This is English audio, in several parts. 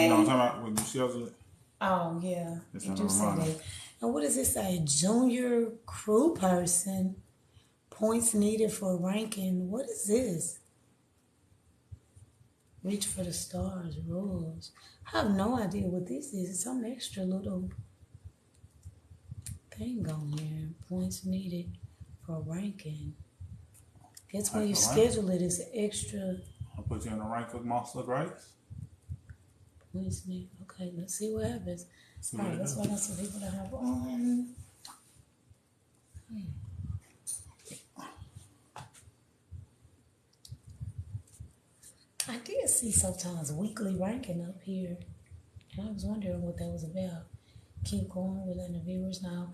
You know what I'm Okay. talking about? When you schedule it. Oh, yeah. It's You on the do say reminder. that. And what does it say? Junior crew person. Points needed for ranking. What is this? Reach for the stars. Rules. I have no idea what this is. It's some extra little thing on here. Points needed for ranking. Guess when Like you the rank. schedule it, it's extra I'll put you in the rank of Monster Grace. points needed. Okay, let's see what happens. See All what right, it let's does. find out some people that have on. I did see sometimes weekly ranking up here. And I was wondering what that was about. Keep going, we're letting the viewers know.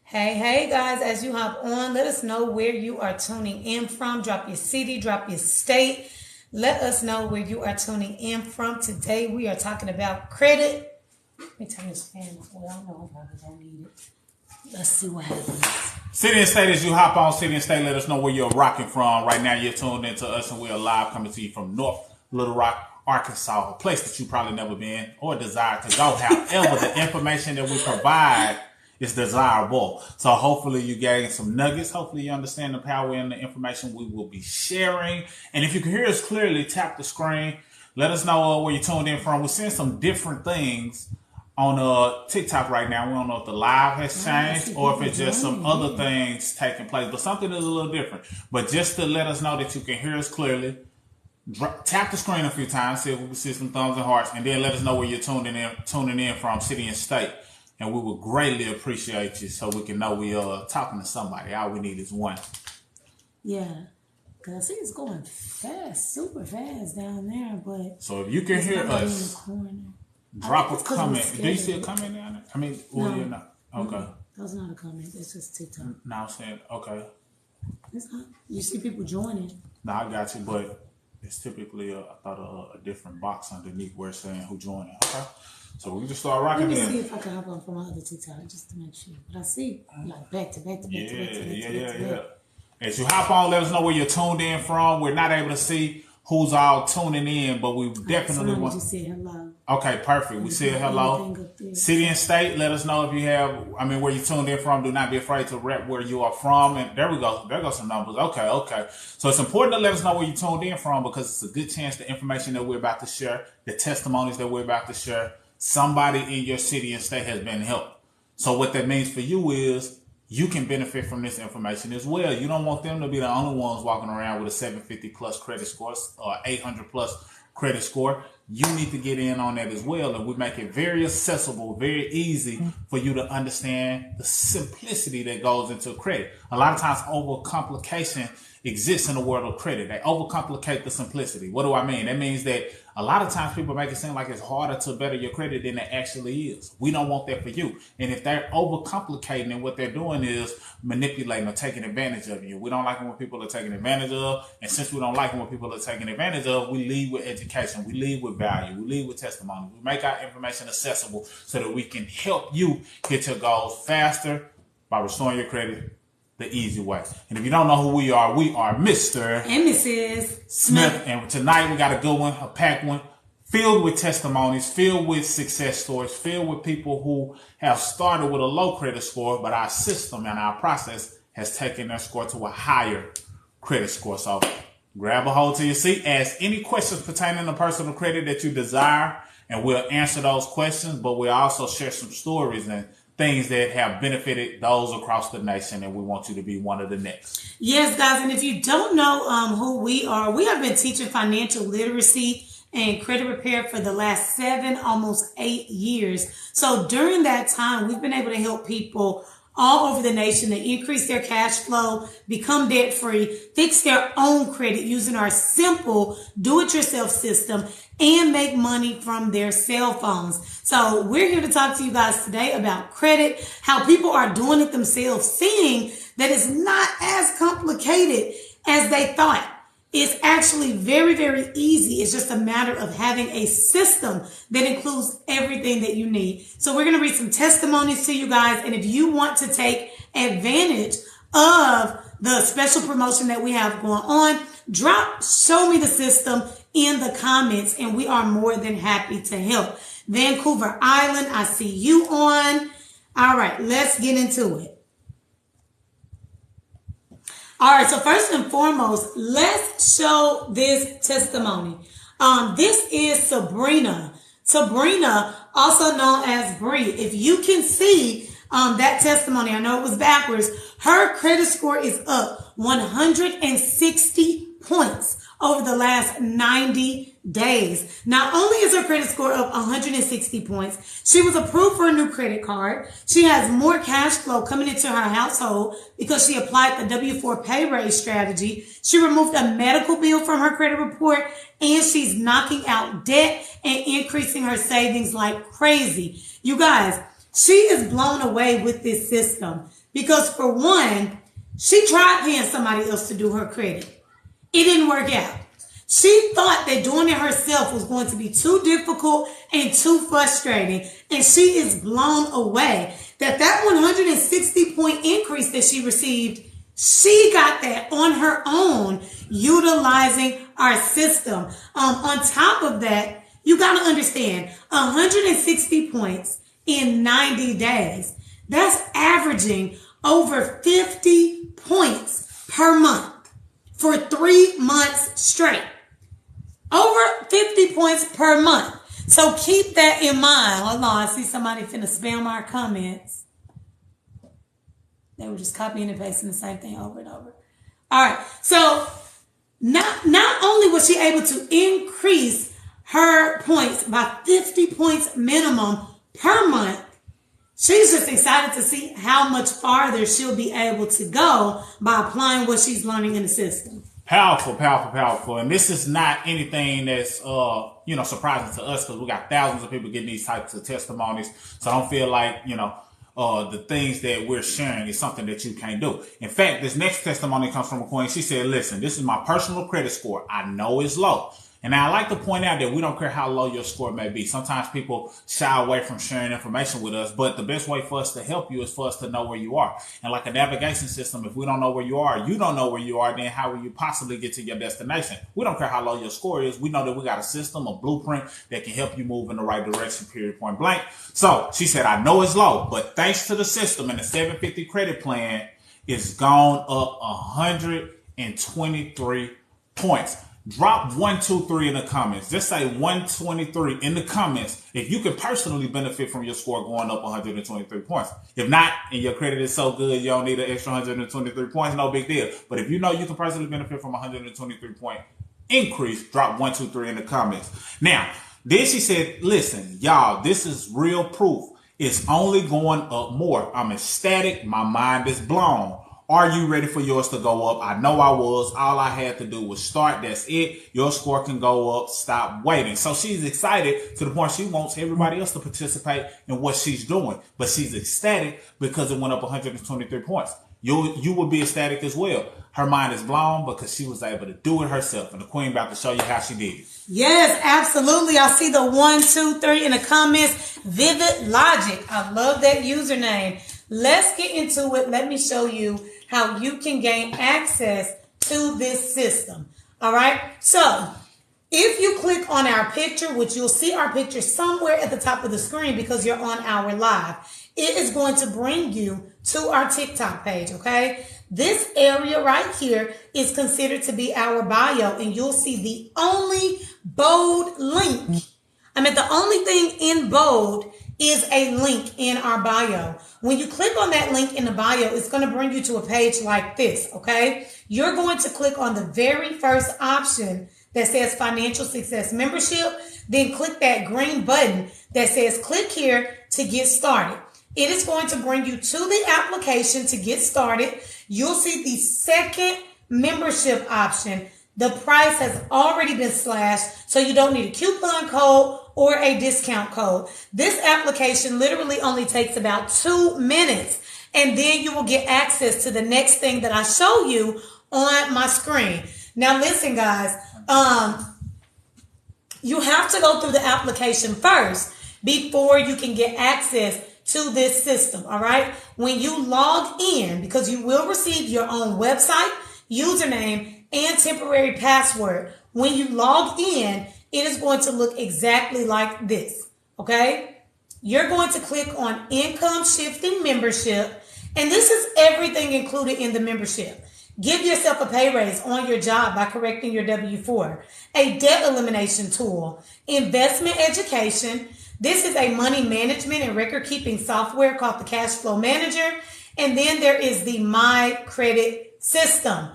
Hey guys, as you hop on, let us know where you are tuning in from. Drop your city, drop your state. Let us know where you are tuning in from. Today we are talking about credit. Let me turn this fan off. Well, I know I probably don't need it. Let's see what happens. City and State, as you hop on City and State, let us know where you're rocking from. Right now, you're tuned into us, and we're live coming to you from North Little Rock, Arkansas, a place that you probably never been or desire to go. However, the information that we provide is desirable. So hopefully you gain some nuggets. Hopefully you understand the power in the information we will be sharing. And if you can hear us clearly, tap the screen. Let us know where you're tuned in from. We're seeing some different things on TikTok right now. We don't know if the live has changed or if it's just some other things taking place, but something is a little different. But just to let us know that you can hear us clearly, tap the screen a few times, see if we can see some thumbs and hearts, and then let us know where you're tuning in from, city and state. And we would greatly appreciate you so we can know we are talking to somebody. All we need is one. Yeah. Cause I see it's going fast, super fast down there, but So if you can hear not in the us, corner. drop a it's 'cause we comment. Do you see a scheduled. comment down there? I mean, or you're not? Okay. That was not a comment. It's just TikTok. Now I'm saying, okay. It's not. You see people joining. No, I got you, but it's typically I thought a different box underneath where it's saying who joined it. Okay. So we just start Let rocking me see in. if I can hop on from my other TikTok just to make sure. But I see like back to back to back Yeah, to back to back yeah, to yeah, back to yeah. back. As you hop on, let us know where you're tuned in from. We're not able to see who's all tuning in, but we definitely Somebody want. just said hello. Okay, perfect. We said hello. City and state, let us know if you have, where you tuned in from. Do not be afraid to rep where you are from. And there we go. There goes some numbers. Okay. So it's important to let us know where you tuned in from because it's a good chance the information that we're about to share, the testimonies that we're about to share, somebody in your city and state has been helped. So what that means for you is you can benefit from this information as well. You don't want them to be the only ones walking around with a 750 plus credit score or 800 plus credit score. You need to get in on that as well. And we make it very accessible, very easy for you to understand the simplicity that goes into credit. A lot of times overcomplication exists in the world of credit. They overcomplicate the simplicity. What do I mean? That means that a lot of times people make it seem like it's harder to better your credit than it actually is. We don't want that for you. And if they're overcomplicating it, what they're doing is manipulating or taking advantage of you. We don't like it when people are taking advantage of. And since we don't like it when people are taking advantage of, we lead with education. We lead with value. We lead with testimony. We make our information accessible so that we can help you hit your goals faster by restoring your credit the easy way. And if you don't know who we are Mr. And Mrs. Smith. And tonight we got a good one, a packed one, filled with testimonies, filled with success stories, filled with people who have started with a low credit score, but our system and our process has taken their score to a higher credit score. So grab a hold to your seat, ask any questions pertaining to personal credit that you desire, and we'll answer those questions, but we'll also share some stories and things that have benefited those across the nation, and we want you to be one of the next. Yes, guys, and if you don't know who we are, we have been teaching financial literacy and credit repair for the last 7, almost 8 years. So during that time, we've been able to help people all over the nation to increase their cash flow, become debt-free, fix their own credit using our simple do-it-yourself system, and make money from their cell phones. So we're here to talk to you guys today about credit, how people are doing it themselves, seeing that it's not as complicated as they thought. It's actually very, very easy. It's just a matter of having a system that includes everything that you need. So we're going to read some testimonies to you guys. And if you want to take advantage of the special promotion that we have going on, show me the system in the comments, and we are more than happy to help. Vancouver Island, I see you on. All right, let's get into it. All right, so first and foremost, let's show this testimony. This is Sabrina. Sabrina, also known as Bree. If you can see that testimony, I know it was backwards. Her credit score is up 160 points over the last 90 days. Not only is her credit score up 160 points, she was approved for a new credit card. She has more cash flow coming into her household because she applied the W-4 pay raise strategy. She removed a medical bill from her credit report, and she's knocking out debt and increasing her savings like crazy. You guys, she is blown away with this system because, for one, she tried paying somebody else to do her credit. It didn't work out. She thought that doing it herself was going to be too difficult and too frustrating. And she is blown away that 160 point increase that she received, she got that on her own, utilizing our system. On top of that, you got to understand, 160 points in 90 days. That's averaging over 50 points per month for 3 months straight. Over 50 points per month. So keep that in mind. Hold on, I see somebody finna spam our comments. They were just copying and pasting the same thing over and over. All right, so not only was she able to increase her points by 50 points minimum per month, she's just excited to see how much farther she'll be able to go by applying what she's learning in the system. Powerful, powerful, powerful. And this is not anything that's, surprising to us because we got thousands of people getting these types of testimonies. So I don't feel like, the things that we're sharing is something that you can't do. In fact, this next testimony comes from a queen. She said, listen, this is my personal credit score. I know it's low. And I like to point out that we don't care how low your score may be. Sometimes people shy away from sharing information with us, but the best way for us to help you is for us to know where you are. And like a navigation system, if we don't know where you don't know where you are, then how will you possibly get to your destination? We don't care how low your score is. We know that we got a system, a blueprint that can help you move in the right direction, period, point blank. So she said, I know it's low, but thanks to the system and the 750 credit plan, it's gone up 123 points. Drop 123 in the comments. Just say 123 in the comments if you can personally benefit from your score going up 123 points. If not, and your credit is so good you don't need an extra 123 points, no big deal. But if you know you can personally benefit from a 123 point increase, drop 123 in the comments. Now, then she said, listen, y'all, this is real proof. It's only going up more. I'm ecstatic. My mind is blown. Are you ready for yours to go up? I know I was. All I had to do was start. That's it. Your score can go up. Stop waiting. So she's excited to the point she wants everybody else to participate in what she's doing. But she's ecstatic because it went up 123 points. You will be ecstatic as well. Her mind is blown because she was able to do it herself. And the queen about to show you how she did it. Yes, absolutely. I see the 1, 2, 3 in the comments. Vivid Logic. I love that username. Let's get into it. Let me show you how you can gain access to this system. All right. So if you click on our picture, which you'll see our picture somewhere at the top of the screen because you're on our live, it is going to bring you to our TikTok page. Okay. This area right here is considered to be our bio, and you'll see the only bold link. The only thing in bold is a link in our bio. When you click on that link in the bio, it's going to bring you to a page like this, okay? You're going to click on the very first option that says Financial Success Membership, then click that green button that says click here to get started. It is going to bring you to the application to get started. You'll see the second membership option. The price has already been slashed, so you don't need a coupon code or a discount code. This application literally only takes about 2 minutes, and then you will get access to the next thing that I show you on my screen. Now listen, guys, you have to go through the application first before you can get access to this system, all right? When you log in, because you will receive your own website, username, and temporary password. When you log in, it is going to look exactly like this, okay? You're going to click on Income Shifting Membership, and this is everything included in the membership. Give yourself a pay raise on your job by correcting your W-4, a debt elimination tool, investment education. This is a money management and record keeping software called the Cash Flow Manager. And then there is the My Credit System.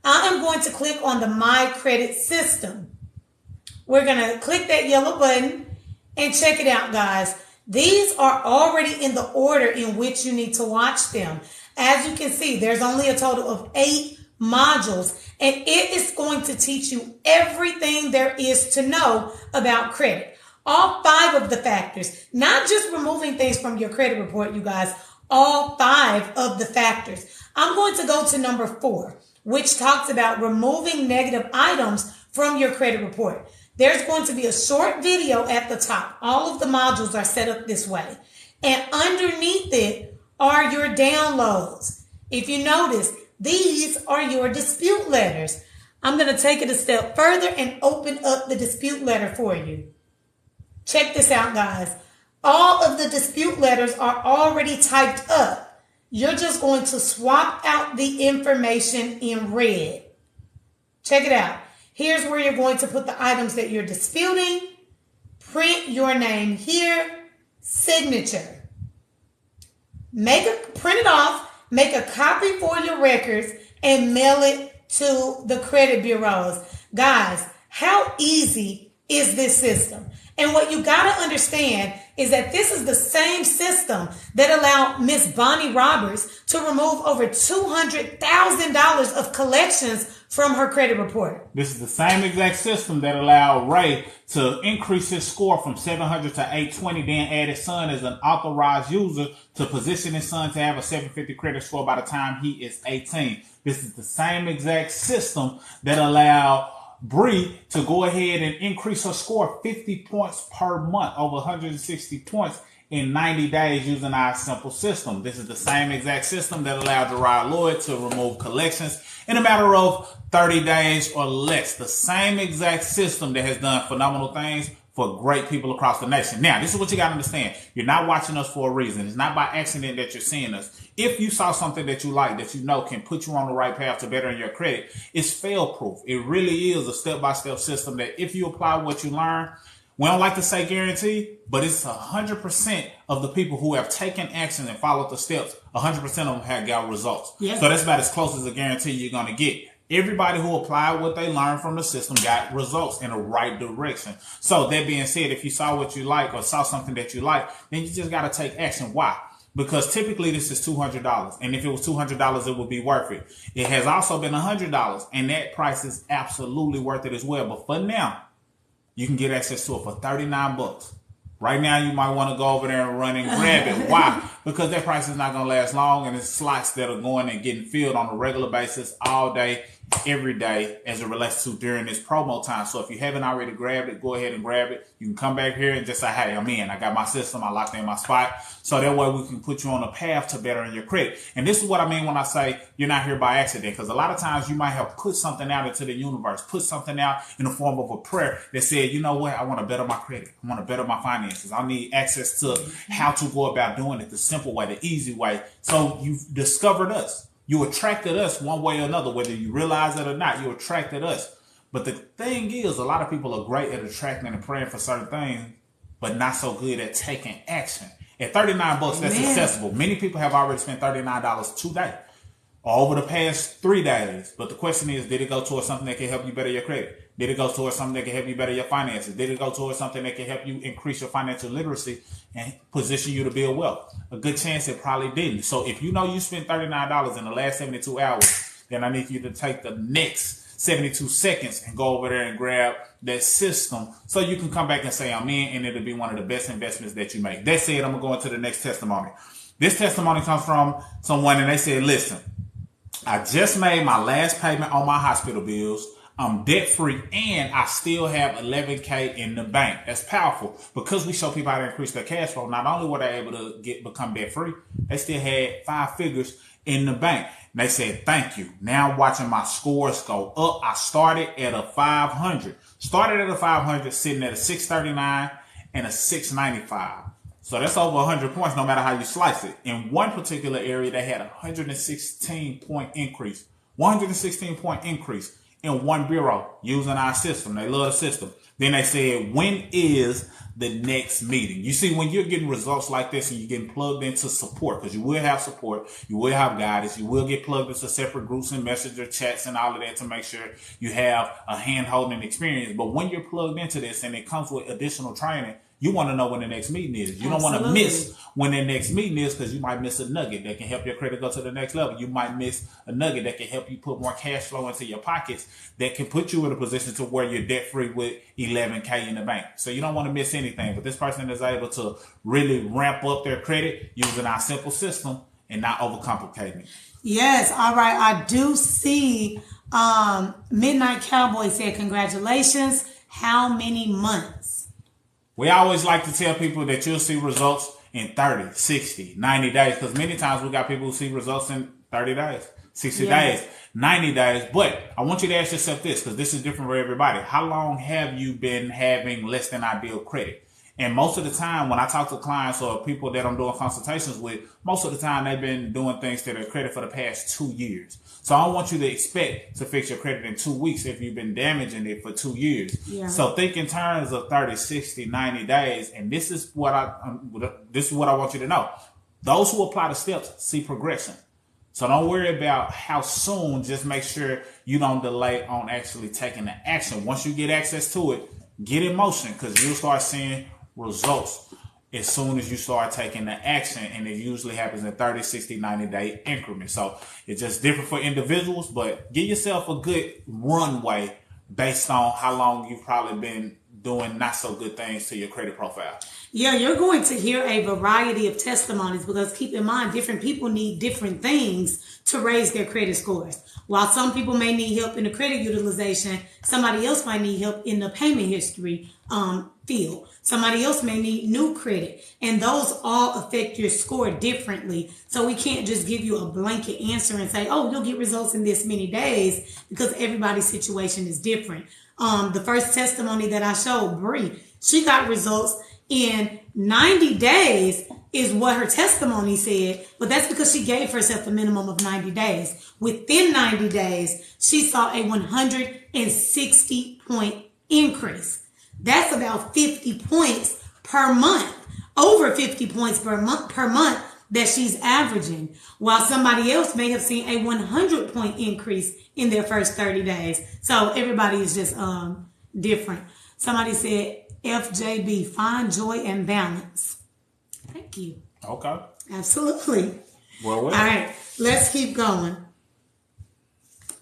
I am going to click on the My Credit System. We're going to click that yellow button and check it out, guys. These are already in the order in which you need to watch them. As you can see, there's only a total of 8 modules, and it is going to teach you everything there is to know about credit. All 5 of the factors, not just removing things from your credit report, you guys, all 5 of the factors. I'm going to go to number 4, which talks about removing negative items from your credit report. There's going to be a short video at the top. All of the modules are set up this way. And underneath it are your downloads. If you notice, these are your dispute letters. I'm going to take it a step further and open up the dispute letter for you. Check this out, guys. All of the dispute letters are already typed up. You're just going to swap out the information in red. Check it out. Here's where you're going to put the items that you're disputing. Print your name here. Signature. Print it off, make a copy for your records, and mail it to the credit bureaus. Guys, how easy is this system? And what you got to understand is that this is the same system that allowed Miss Bonnie Roberts to remove over $200,000 of collections from her credit report. This is the same exact system that allowed Ray to increase his score from 700 to 820, then add his son as an authorized user to position his son to have a 750 credit score by the time he is 18. This is the same exact system that allowed Bree to go ahead and increase her score 50 points per month, over 160 points in 90 days using our simple system. This is the same exact system that allowed Gerard Lloyd to remove collections in a matter of 30 days or less. The same exact system that has done phenomenal things for great people across the nation. Now, this is what you got to understand. You're not watching us for a reason. It's not by accident that you're seeing us. If you saw something that you like, that you know can put you on the right path to bettering your credit, it's fail-proof. It really is a step-by-step system that if you apply what you learn, we don't like to say guarantee, but it's 100% of the people who have taken action and followed the steps, 100% of them have got results. Yeah. So that's about as close as a guarantee you're going to get. Everybody who applied what they learned from the system got results in the right direction. So that being said, if you saw what you like or saw something that you like, then you just got to take action. Why? Because typically this is $200. And if it was $200, it would be worth it. It has also been $100, and that price is absolutely worth it as well. But for now, you can get access to it for $39. Right now, you might want to go over there and run and grab it. Why? Because that price is not going to last long, and it's slots that are going and getting filled on a regular basis all day, every day, as it relates to during this promo time. So if you haven't already grabbed it, go ahead and grab it. You can come back here and just say, hey, I'm in. I got my system. I locked in my spot. So that way we can put you on a path to bettering your credit. And this is what I mean when I say you're not here by accident, because a lot of times you might have put something out into the universe, put something out in the form of a prayer that said, you know what? I want to better my credit. I want to better my finances. I need access to how to go about doing it the simple way, the easy way. So you've discovered us. You attracted us one way or another, whether you realize it or not, you attracted us. But the thing is, a lot of people are great at attracting and praying for certain things, but not so good at taking action. At $39, that's accessible. Many people have already spent $39 today or over the past 3 days. But the question is, did it go towards something that can help you better your credit? Did it go towards something that can help you better your finances? Did it go towards something that can help you increase your financial literacy and position you to build wealth? A good chance it probably didn't. So if you know you spent $39 in the last 72 hours, then I need you to take the next 72 seconds and go over there and grab that system so you can come back and say, I'm in, and it'll be one of the best investments that you make. That said, I'm going to go into the next testimony. This testimony comes from someone, and they said, listen, I just made my last payment on my hospital bills. I'm debt free, and I still have $11K in the bank. That's powerful because we show people how to increase their cash flow. Not only were they able to become debt free, they still had 5 figures in the bank. And they said, thank you. Now watching my scores go up. I started at a 500. Started at a 500, sitting at a 639 and a 695. So that's over 100 points no matter how you slice it. In one particular area, they had a 116-point increase. 116-point increase in one bureau using our system. They love the system. Then they said, when is the next meeting? You see, when you're getting results like this and you're getting plugged into support, because you will have support, you will have guidance, you will get plugged into separate groups and messenger chats and all of that to make sure you have a hand-holding experience. But when you're plugged into this and it comes with additional training, you want to know when the next meeting is. You don't want to miss when the next meeting is, because you might miss a nugget that can help your credit go to the next level. You might miss a nugget that can help you put more cash flow into your pockets that can put you in a position to where you're debt free with $11K in the bank. So you don't want to miss anything. But this person is able to really ramp up their credit using our simple system and not overcomplicating it. Yes. All right. I do see Midnight Cowboy said, congratulations. How many months? We always like to tell people that you'll see results in 30, 60, 90 days. Because many times we got people who see results in 30 days, 60 days, 90 days. But I want you to ask yourself this, because this is different for everybody. How long have you been having less than ideal credit? And most of the time when I talk to clients or people that I'm doing consultations with, most of the time they've been doing things to their credit for the past 2 years. So I don't want you to expect to fix your credit in 2 weeks if you've been damaging it for 2 years. Yeah. So think in terms of 30, 60, 90 days. And this is what I want you to know. Those who apply the steps see progression. So don't worry about how soon. Just make sure you don't delay on actually taking the action. Once you get access to it, get in motion, because you'll start seeing results as soon as you start taking the action, and it usually happens in 30, 60, 90-day increments. So it's just different for individuals, but give yourself a good runway based on how long you've probably been doing not so good things to your credit profile. Yeah, you're going to hear a variety of testimonies, because keep in mind, different people need different things to raise their credit scores. While some people may need help in the credit utilization, somebody else might need help in the payment history field. Somebody else may need new credit, and those all affect your score differently. So we can't just give you a blanket answer and say, oh, you'll get results in this many days, because everybody's situation is different. The first testimony that I showed, Bree, she got results in 90 days is what her testimony said, but that's because she gave herself a minimum of 90 days. Within 90 days, she saw a 160-point increase. That's about 50 points per month, over 50 points per month that she's averaging, while somebody else may have seen a 100-point increase in their first 30 days. So everybody is just different. Somebody said, FJB, find joy and balance. Thank you. Okay. Absolutely. Well. All right, let's keep going.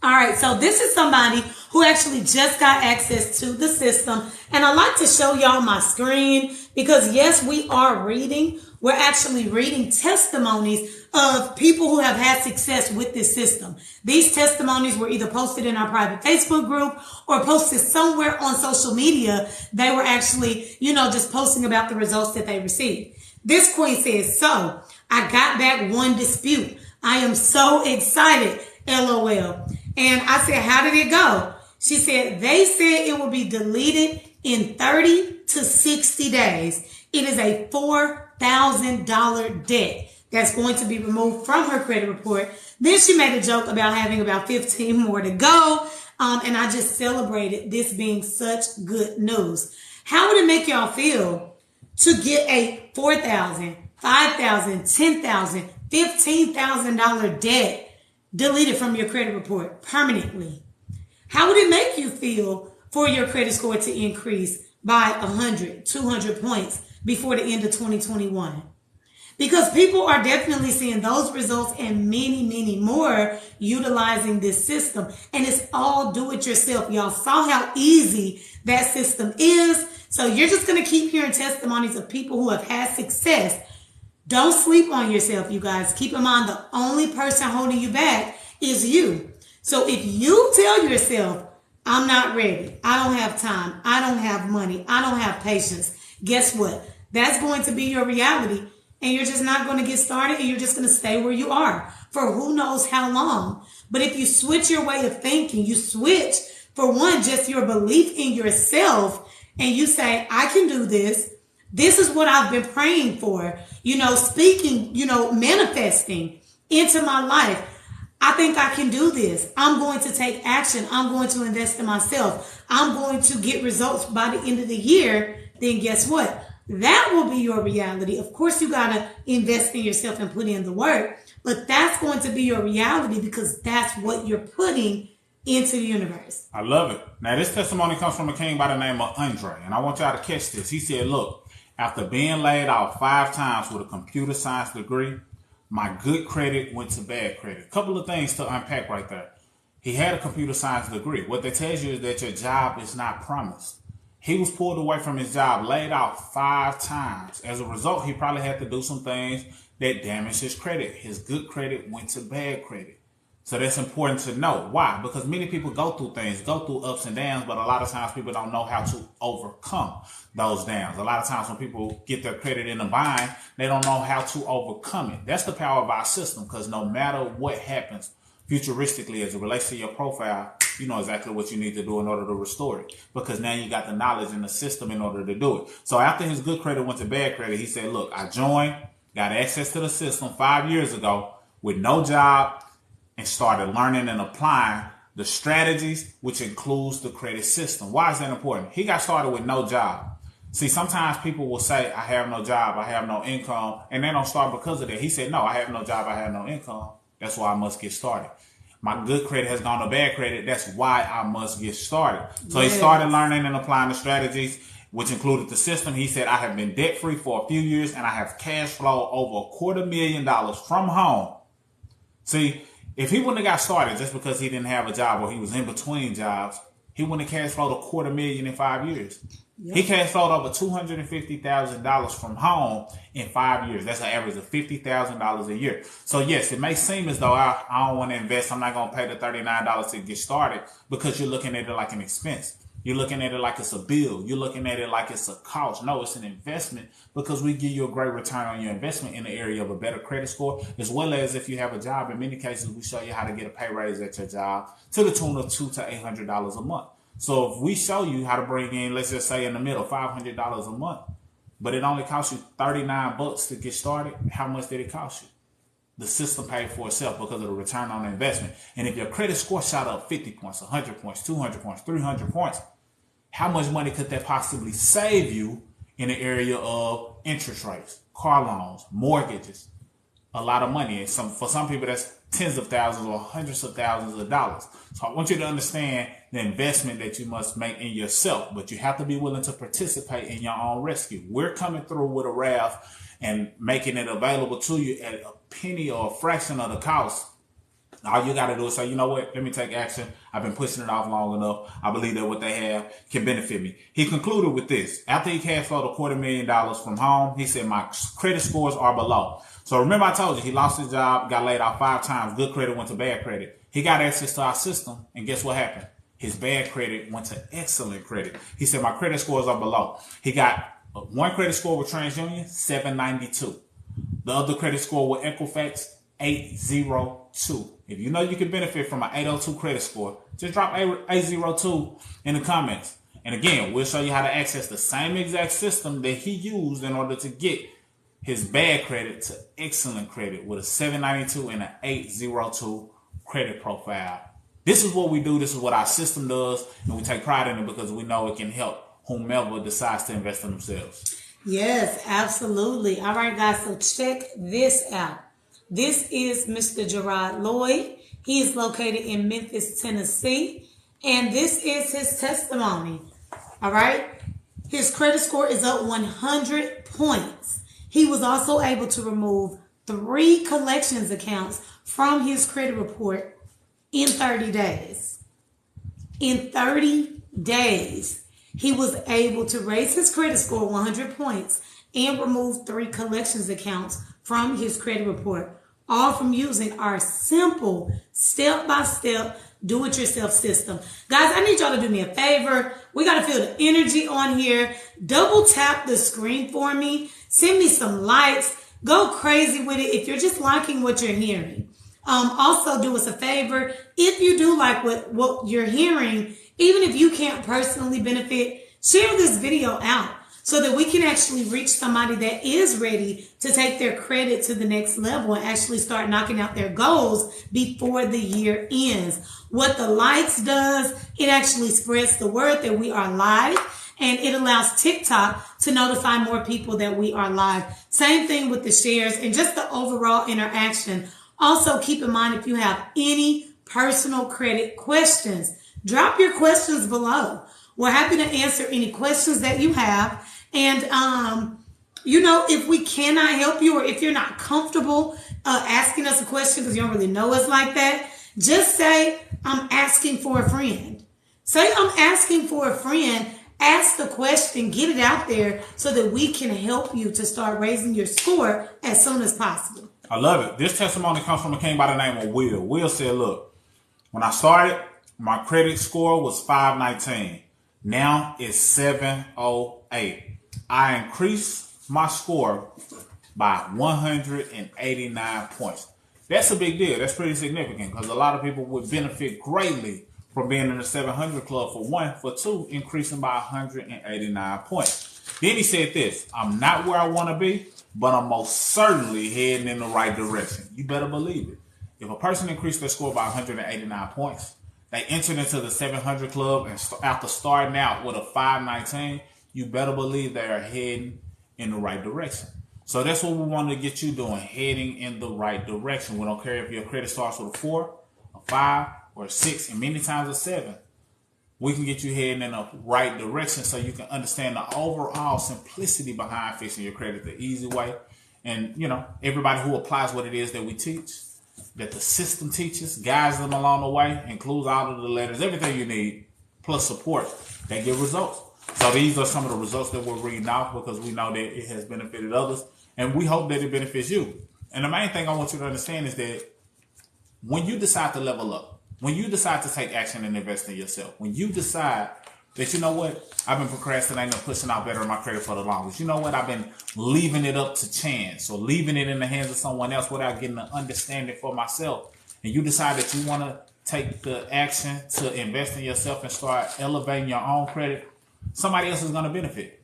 All right, so this is somebody who actually just got access to the system. And I like to show y'all my screen because, yes, we are reading. We're actually reading testimonies of people who have had success with this system. These testimonies were either posted in our private Facebook group or posted somewhere on social media. They were actually, just posting about the results that they received. This queen says, so I got back one dispute. I am so excited, LOL. And I said, how did it go? She said, they said it will be deleted in 30 to 60 days. It is a $4,000 debt that's going to be removed from her credit report. Then she made a joke about having about 15 more to go. And I just celebrated this being such good news. How would it make y'all feel to get a $4,000, $5,000, $10,000, $15,000 debt deleted from your credit report permanently? How would it make you feel for your credit score to increase by 100, 200 points before the end of 2021? Because people are definitely seeing those results and many, many more utilizing this system. And it's all do it yourself. Y'all saw how easy that system is. So you're just going to keep hearing testimonies of people who have had success. Don't sleep on yourself, you guys. Keep in mind, the only person holding you back is you. So if you tell yourself, I'm not ready. I don't have time. I don't have money. I don't have patience. Guess what? That's going to be your reality. And you're just not going to get started, and you're just going to stay where you are for who knows how long. But if you switch your way of thinking, you switch, for one, just your belief in yourself, and you say, I can do this. This is what I've been praying for, speaking, manifesting into my life. I think I can do this. I'm going to take action. I'm going to invest in myself. I'm going to get results by the end of the year. Then guess what? That will be your reality. Of course, you got to invest in yourself and put in the work, but that's going to be your reality because that's what you're putting into the universe. I love it. Now, this testimony comes from a king by the name of Andre, and I want y'all to catch this. He said, look, after being laid off 5 times with a computer science degree, my good credit went to bad credit. A couple of things to unpack right there. He had a computer science degree. What that tells you is that your job is not promised. He was pulled away from his job, laid off 5 times. As a result, he probably had to do some things that damaged his credit. His good credit went to bad credit. So that's important to know. Why? Because many people go through things, go through ups and downs, but a lot of times people don't know how to overcome those downs. A lot of times when people get their credit in a bind, they don't know how to overcome it. That's the power of our system, because no matter what happens futuristically as it relates to your profile, you know exactly what you need to do in order to restore it, because now you got the knowledge and the system in order to do it. So after his good credit went to bad credit, he said, look, I joined, got access to the system 5 years ago with no job, and started learning and applying the strategies, which includes the credit system. Why is that important? He got started with no job. See, sometimes people will say, I have no job, I have no income, and they don't start because of that. He said, no, I have no job, I have no income. That's why I must get started. My good credit has gone to bad credit. That's why I must get started. So He started learning and applying the strategies, which included the system. He said, I have been debt-free for a few years, and I have cash flow over $250,000 from home. See, if he wouldn't have got started just because he didn't have a job or he was in between jobs, he wouldn't have cash flowed $250,000 in 5 years. Yep. He cash flowed over $250,000 from home in 5 years. That's an average of $50,000 a year. So yes, it may seem as though I don't want to invest. I'm not going to pay the $39 to get started, because you're looking at it like an expense. You're looking at it like it's a bill. You're looking at it like it's a cost. No, it's an investment, because we give you a great return on your investment in the area of a better credit score, as well as if you have a job. In many cases, we show you how to get a pay raise at your job to the tune of $200 to $800 a month. So if we show you how to bring in, let's just say in the middle, $500 a month, but it only costs you $39 to get started, how much did it cost you? The system paid for itself because of the return on investment. And if your credit score shot up 50 points, 100 points, 200 points, 300 points, how much money could that possibly save you in the area of interest rates, car loans, mortgages? A lot of money. And for some people, that's tens of thousands or hundreds of thousands of dollars. So I want you to understand the investment that you must make in yourself, but you have to be willing to participate in your own rescue. We're coming through with a raft and making it available to you at a penny or a fraction of the cost. All you got to do is say, you know what, let me take action. I've been pushing it off long enough. I believe that what they have can benefit me. He concluded with this. After he cash flowed $250,000 from home, he said, my credit scores are below. So remember I told you, he lost his job, got laid off 5 times. Good credit went to bad credit. He got access to our system, and guess what happened? His bad credit went to excellent credit. He said, my credit scores are below. He got one credit score with TransUnion, 792. The other credit score with Equifax, 802. If you know you can benefit from an 802 credit score, just drop 802 in the comments. And again, we'll show you how to access the same exact system that he used in order to get his bad credit to excellent credit with a 792 and an 802 credit profile. This is what we do. This is what our system does. And we take pride in it because we know it can help whomever decides to invest in themselves. Yes, absolutely. All right, guys. So check this out. This is Mr. Gerard Lloyd. He is located in Memphis, Tennessee. And this is his testimony. All right. His credit score is up 100 points. He was also able to remove 3 collections accounts from his credit report in 30 days. In 30 days, he was able to raise his credit score 100 points and remove 3 collections accounts from his credit report, all from using our simple step-by-step do-it-yourself system. Guys, I need y'all to do me a favor. We got to feel the energy on here. Double tap the screen for me. Send me some likes. Go crazy with it if you're just liking what you're hearing. Also, do us a favor. If you do like what you're hearing, even if you can't personally benefit, share this video out so that we can actually reach somebody that is ready to take their credit to the next level and actually start knocking out their goals before the year ends. What the likes does, it actually spreads the word that we are live, and it allows TikTok to notify more people that we are live. Same thing with the shares and just the overall interaction. Also, keep in mind, if you have any personal credit questions, drop your questions below. We're happy to answer any questions that you have. And, if we cannot help you, or if you're not comfortable asking us a question because you don't really know us like that, just say, I'm asking for a friend. Say, I'm asking for a friend. Ask the question, get it out there so that we can help you to start raising your score as soon as possible. I love it. This testimony comes from a king by the name of Will. Will said, look, when I started, my credit score was 519. Now it's 708. I increased my score by 189 points. That's a big deal. That's pretty significant because a lot of people would benefit greatly from being in the 700 club, for one. For two, increasing by 189 points. Then he said this, I'm not where I want to be, but I'm most certainly heading in the right direction. You better believe it. If a person increased their score by 189 points, they entered into the 700 club, and after starting out with a 519, you better believe they are heading in the right direction. So that's what we want to get you doing, heading in the right direction. We don't care if your credit starts with a 4, a 5, or a 6, and many times a 7. We can get you heading in the right direction so you can understand the overall simplicity behind fixing your credit the easy way. And, everybody who applies what it is that we teach, that the system teaches, guides them along the way, includes all of the letters, everything you need, plus support, that get results. So these are some of the results that we're reading off because we know that it has benefited others, and we hope that it benefits you. And the main thing I want you to understand is that when you decide to level up, when you decide to take action and invest in yourself, when you decide that, you know what, I've been procrastinating and pushing out better in my credit for the longest. You know what, I've been leaving it up to chance or leaving it in the hands of someone else without getting an understanding for myself. And you decide that you want to take the action to invest in yourself and start elevating your own credit, somebody else is going to benefit.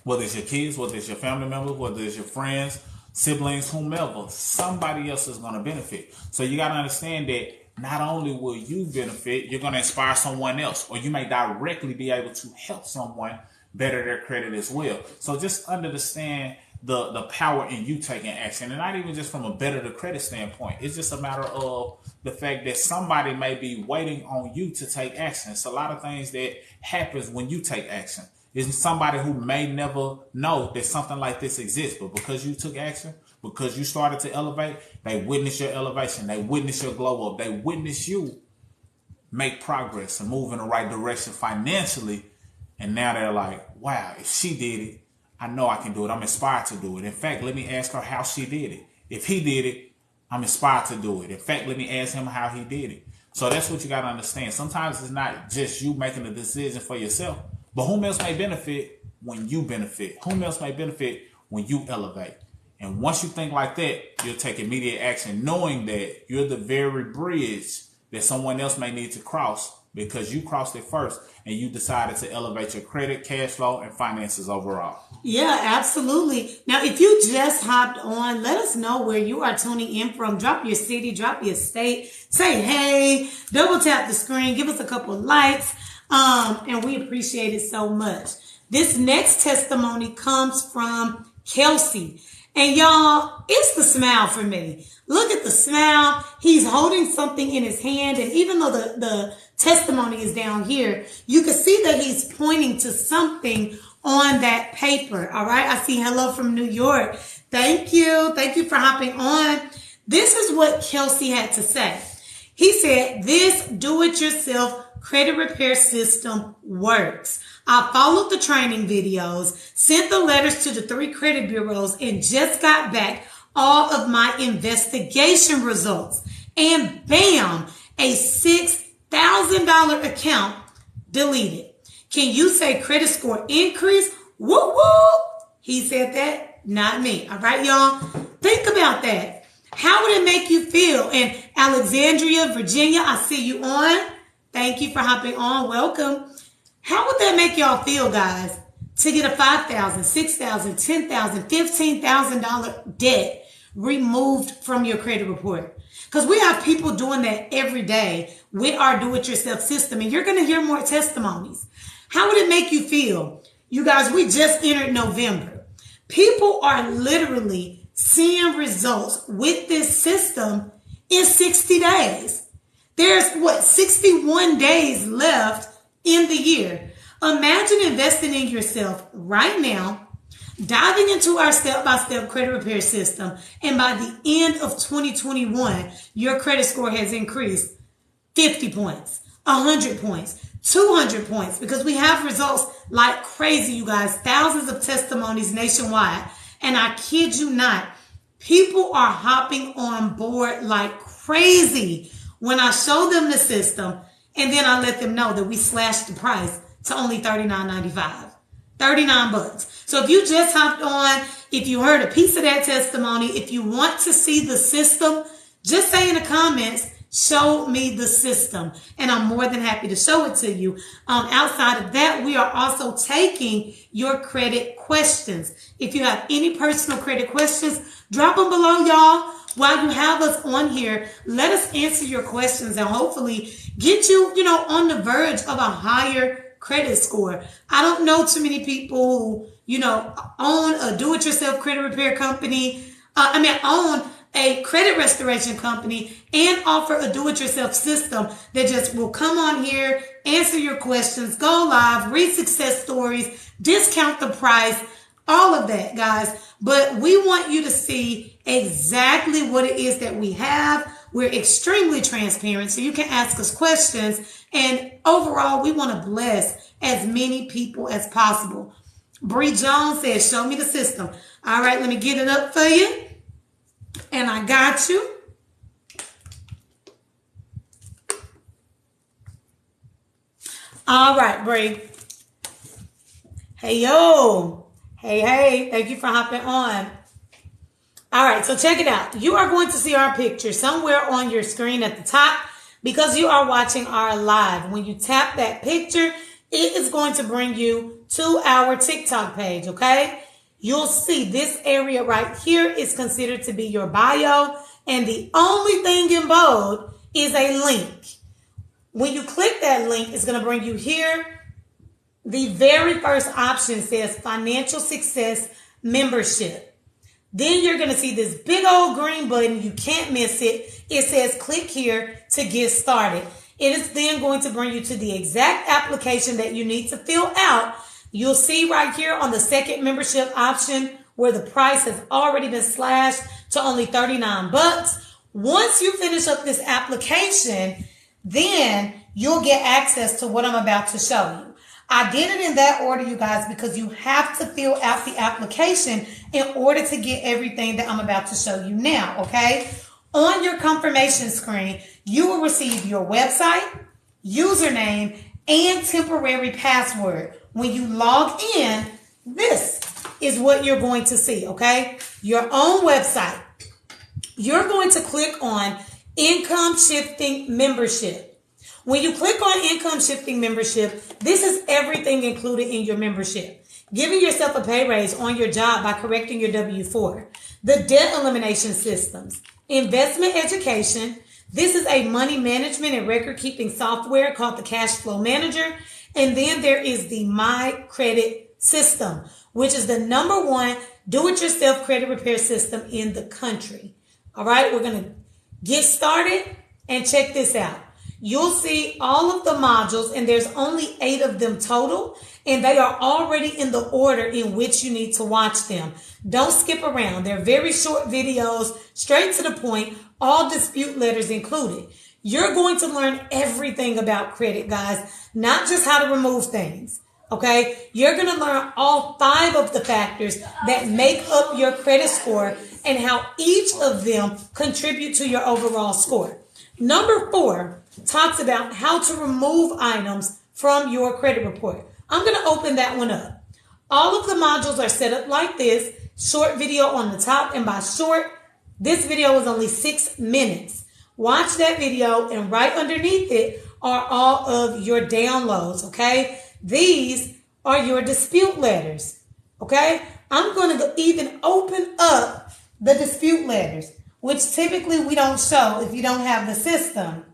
Whether it's your kids, whether it's your family members, whether it's your friends, siblings, whomever, somebody else is going to benefit. So you got to understand that not only will you benefit, you're going to inspire someone else, or you may directly be able to help someone better their credit as well. So just understand the power in you taking action, and not even just from a better the credit standpoint. It's just a matter of the fact that somebody may be waiting on you to take action. It's a lot of things that happens when you take action. It's somebody who may never know that something like this exists, but because you took action, because you started to elevate, they witness your elevation. They witness your glow up. They witness you make progress and move in the right direction financially. And now they're like, wow, if she did it, I know I can do it. I'm inspired to do it. In fact, let me ask her how she did it. If he did it, I'm inspired to do it. In fact, let me ask him how he did it. So that's what you got to understand. Sometimes it's not just you making a decision for yourself, but whom else may benefit when you benefit? Whom else may benefit when you elevate? And once you think like that, you'll take immediate action, knowing that you're the very bridge that someone else may need to cross because you crossed it first and you decided to elevate your credit, cash flow, and finances overall. Yeah, absolutely. Now, if you just hopped on, let us know where you are tuning in from. Drop your city, drop your state, say hey, double tap the screen, give us a couple of likes, and we appreciate it so much. This next testimony comes from Kelsey. And y'all, it's the smile for me. Look at the smile. He's holding something in his hand. And even though the testimony is down here, you can see that he's pointing to something on that paper. All right. I see hello from New York. Thank you. Thank you for hopping on. This is what Kelsey had to say. He said, this do-it-yourself credit repair system works. I followed the training videos, sent the letters to the 3 credit bureaus, and just got back all of my investigation results. And bam, a 6 $1,000 account deleted. Can you say credit score increase? Woo woo. He said that, not me. All right, y'all. Think about that. How would it make you feel? And Alexandria, Virginia, I see you on. Thank you for hopping on. Welcome. How would that make y'all feel, guys, to get a $5,000, $6,000, $10,000, $15,000 debt removed from your credit report? Because we have people doing that every day with our do-it-yourself system, and you're going to hear more testimonies. How would it make you feel? You guys, we just entered November. People are literally seeing results with this system in 60 days. There's 61 days left in the year. Imagine investing in yourself right now, diving into our step-by-step credit repair system, and by the end of 2021, your credit score has increased 50 points, 100 points, 200 points, because we have results like crazy, you guys, thousands of testimonies nationwide. And I kid you not, people are hopping on board like crazy when I show them the system, and then I let them know that we slashed the price to only $39.95. $39. So if you just hopped on, if you heard a piece of that testimony, if you want to see the system, just say in the comments, show me the system, and I'm more than happy to show it to you. Outside of that, we are also taking your credit questions. If you have any personal credit questions, drop them below, y'all. While you have us on here, let us answer your questions and hopefully get you, on the verge of a higher credit score. I don't know too many people who, own a do-it-yourself credit repair company. Own a credit restoration company and offer a do-it-yourself system that just will come on here, answer your questions, go live, read success stories, discount the price, all of that, guys. But we want you to see exactly what it is that we have. We're extremely transparent, so you can ask us questions. And overall, we want to bless as many people as possible. Bree Jones says, show me the system. All right, let me get it up for you. And I got you. All right, Bree. Hey, yo. Hey. Thank you for hopping on. All right, so check it out. You are going to see our picture somewhere on your screen at the top because you are watching our live. When you tap that picture, it is going to bring you to our TikTok page, okay? You'll see this area right here is considered to be your bio, and the only thing in bold is a link. When you click that link, it's going to bring you here. The very first option says Financial Success Membership. Then you're going to see this big old green button. You can't miss it. It says click here to get started. It is then going to bring you to the exact application that you need to fill out. You'll see right here on the second membership option where the price has already been slashed to only $39. Once you finish up this application, then you'll get access to what I'm about to show you. I did it in that order, you guys, because you have to fill out the application in order to get everything that I'm about to show you now, okay? On your confirmation screen, you will receive your website, username, and temporary password. When you log in, this is what you're going to see, okay? Your own website. You're going to click on Income Shifting Membership. When you click on Income Shifting Membership, this is everything included in your membership. Giving yourself a pay raise on your job by correcting your W-4. The debt elimination systems. Investment education. This is a money management and record keeping software called the Cash Flow Manager. And then there is the My Credit System, which is the #1 do-it-yourself credit repair system in the country. All right, we're going to get started and check this out. You'll see all of the modules, and there's only 8 of them total, and they are already in the order in which you need to watch them. Don't skip around. They're very short videos, straight to the point, all dispute letters included. You're going to learn everything about credit, guys, not just how to remove things, okay? You're going to learn all 5 of the factors that make up your credit score and how each of them contribute to your overall score. Number 4 talks about how to remove items from your credit report. I'm going to open that one up. All of the modules are set up like this. Short video on the top, and by short, this video is only 6 minutes. Watch that video, and right underneath it are all of your downloads, okay? These are your dispute letters, okay? I'm going to even open up the dispute letters, which typically we don't show if you don't have the system.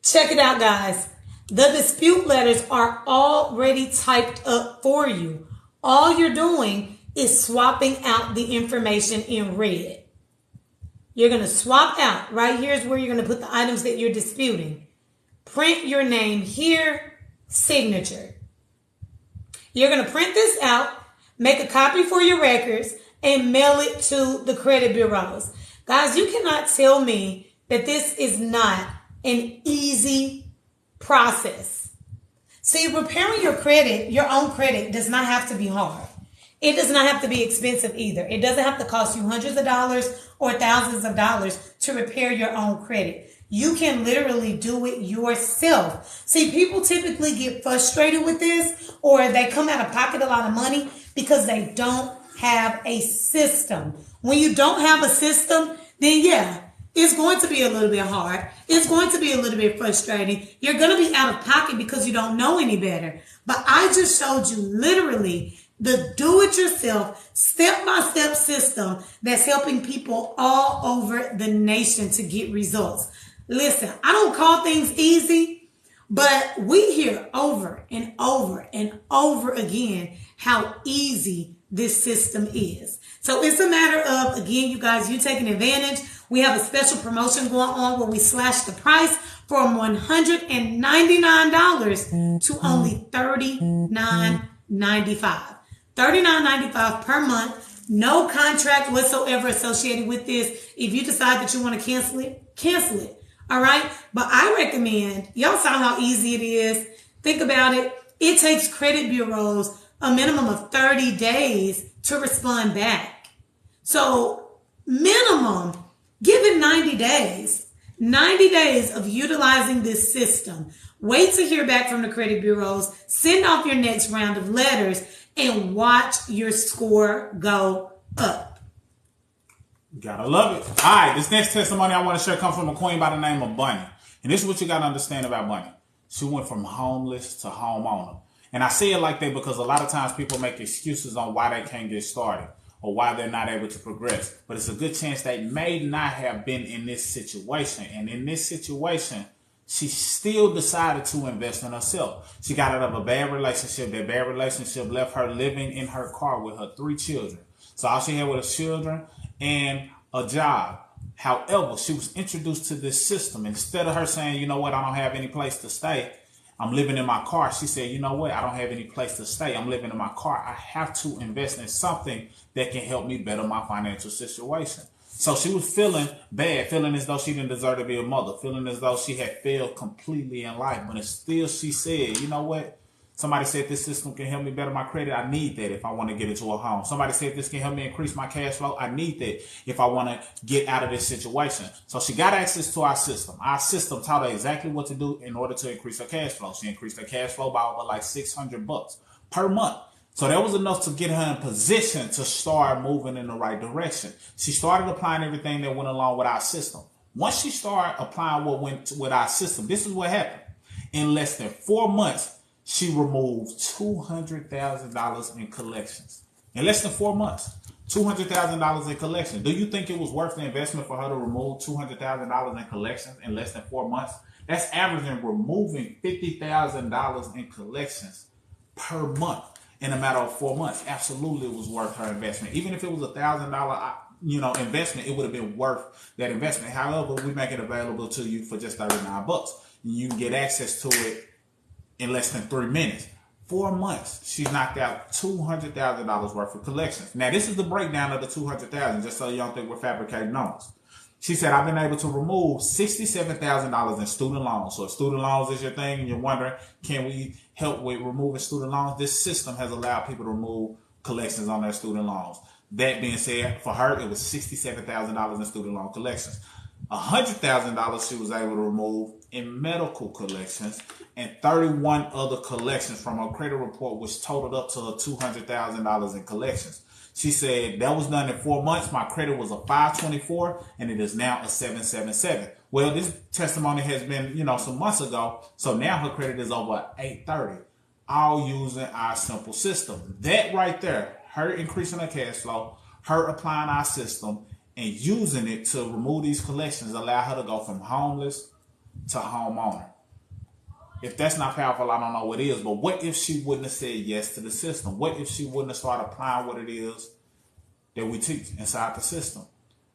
Check it out, guys. The dispute letters are already typed up for you. All you're doing is swapping out the information in red. You're going to swap out. Right here is where you're going to put the items that you're disputing. Print your name here, signature. You're going to print this out, make a copy for your records, and mail it to the credit bureaus. Guys, you cannot tell me that this is not an easy process. See, repairing your credit, your own credit, does not have to be hard. It does not have to be expensive either. It doesn't have to cost you hundreds of dollars or thousands of dollars to repair your own credit. You can literally do it yourself. See, people typically get frustrated with this, or they come out of pocket a lot of money because they don't have a system. When you don't have a system, then yeah, it's going to be a little bit hard. It's going to be a little bit frustrating. You're going to be out of pocket because you don't know any better. But I just showed you literally the do-it-yourself, step-by-step system that's helping people all over the nation to get results. Listen, I don't call things easy, but we hear over and over and over again how easy this system is. So it's a matter of, again, you guys, you taking advantage. We have a special promotion going on where we slash the price from $199 to only $39.95. $39.95 per month. No contract whatsoever associated with this. If you decide that you want to cancel it, cancel it. All right. But I recommend, y'all saw how easy it is. Think about it. It takes credit bureaus a minimum of 30 days to respond back. So minimum, give it 90 days. 90 days of utilizing this system. Wait to hear back from the credit bureaus. Send off your next round of letters and watch your score go up. Gotta love it. All right, this next testimony I want to share comes from a queen by the name of Bunny. And this is what you got to understand about Bunny. She went from homeless to homeowner. And I say it like that because a lot of times people make excuses on why they can't get started or why they're not able to progress. But it's a good chance they may not have been in this situation. And in this situation, she still decided to invest in herself. She got out of a bad relationship. That bad relationship left her living in her car with her 3 children. So all she had was children and a job. However, she was introduced to this system. Instead of her saying, you know what, I don't have any place to stay, I'm living in my car. She said, you know what, I don't have any place to stay. I'm living in my car. I have to invest in something that can help me better my financial situation. So she was feeling bad, feeling as though she didn't deserve to be a mother, feeling as though she had failed completely in life. But still she said, you know what? Somebody said this system can help me better my credit. I need that if I want to get into a home. Somebody said this can help me increase my cash flow. I need that if I want to get out of this situation. So she got access to our system. Our system taught her exactly what to do in order to increase her cash flow. She increased her cash flow by over like $600 per month. So that was enough to get her in position to start moving in the right direction. She started applying everything that went along with our system. Once she started applying what went with our system, this is what happened. In less than 4 months, she removed $200,000 in collections. In less than 4 months, $200,000 in collections. Do you think it was worth the investment for her to remove $200,000 in collections in less than 4 months? That's averaging removing $50,000 in collections per month in a matter of 4 months. Absolutely, it was worth her investment. Even if it was $1,000, investment, it would have been worth that investment. However, we make it available to you for just $39. You can get access to it in less than 3 minutes. 4 months, she's knocked out $200,000 worth of collections. Now, this is the breakdown of the $200,000, just so you don't think we're fabricating numbers. She said, I've been able to remove $67,000 in student loans. So if student loans is your thing and you're wondering, can we help with removing student loans? This system has allowed people to remove collections on their student loans. That being said, for her, it was $67,000 in student loan collections. $100,000 she was able to remove in medical collections, and 31 other collections from her credit report, which totaled up to her $200,000 in collections. She said that was done in 4 months. My credit was a 524, and it is now a 777. Well, this testimony has been, some months ago. So now her credit is over 830, all using our simple system. That right there, her increasing her cash flow, her applying our system, and using it to remove these collections, allow her to go from homeless to homeowner. If that's not powerful, I don't know what is. But what if she wouldn't have said yes to the system? What if she wouldn't have started applying what it is that we teach inside the system?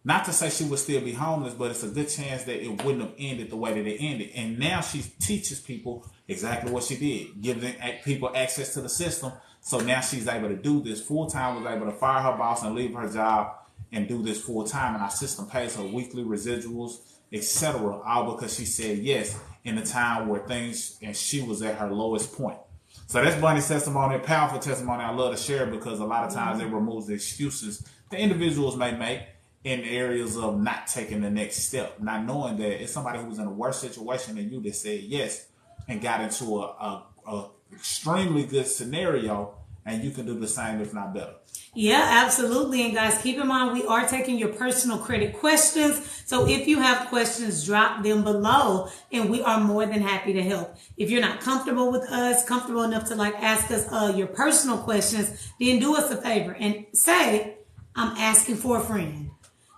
Not to say she would still be homeless, but it's a good chance that it wouldn't have ended the way that it ended. And now she teaches people exactly what she did, giving people access to the system. So now she's able to do this full time, was able to fire her boss and leave her job and do this full time. And our system pays her weekly residuals, etc. All because she said yes in a time where things, and she was at her lowest point. So that's Bunny's testimony, a powerful testimony I love to share, because a lot of times it removes the excuses that individuals may make in areas of not taking the next step, not knowing that it's somebody who's in a worse situation than you that said yes and got into a extremely good scenario, and you can do the same, if not better. Yeah, absolutely. And guys, keep in mind, we are taking your personal credit questions. So if you have questions, drop them below, and we are more than happy to help. If you're not comfortable with us, comfortable enough to ask us your personal questions, then do us a favor and say, I'm asking for a friend.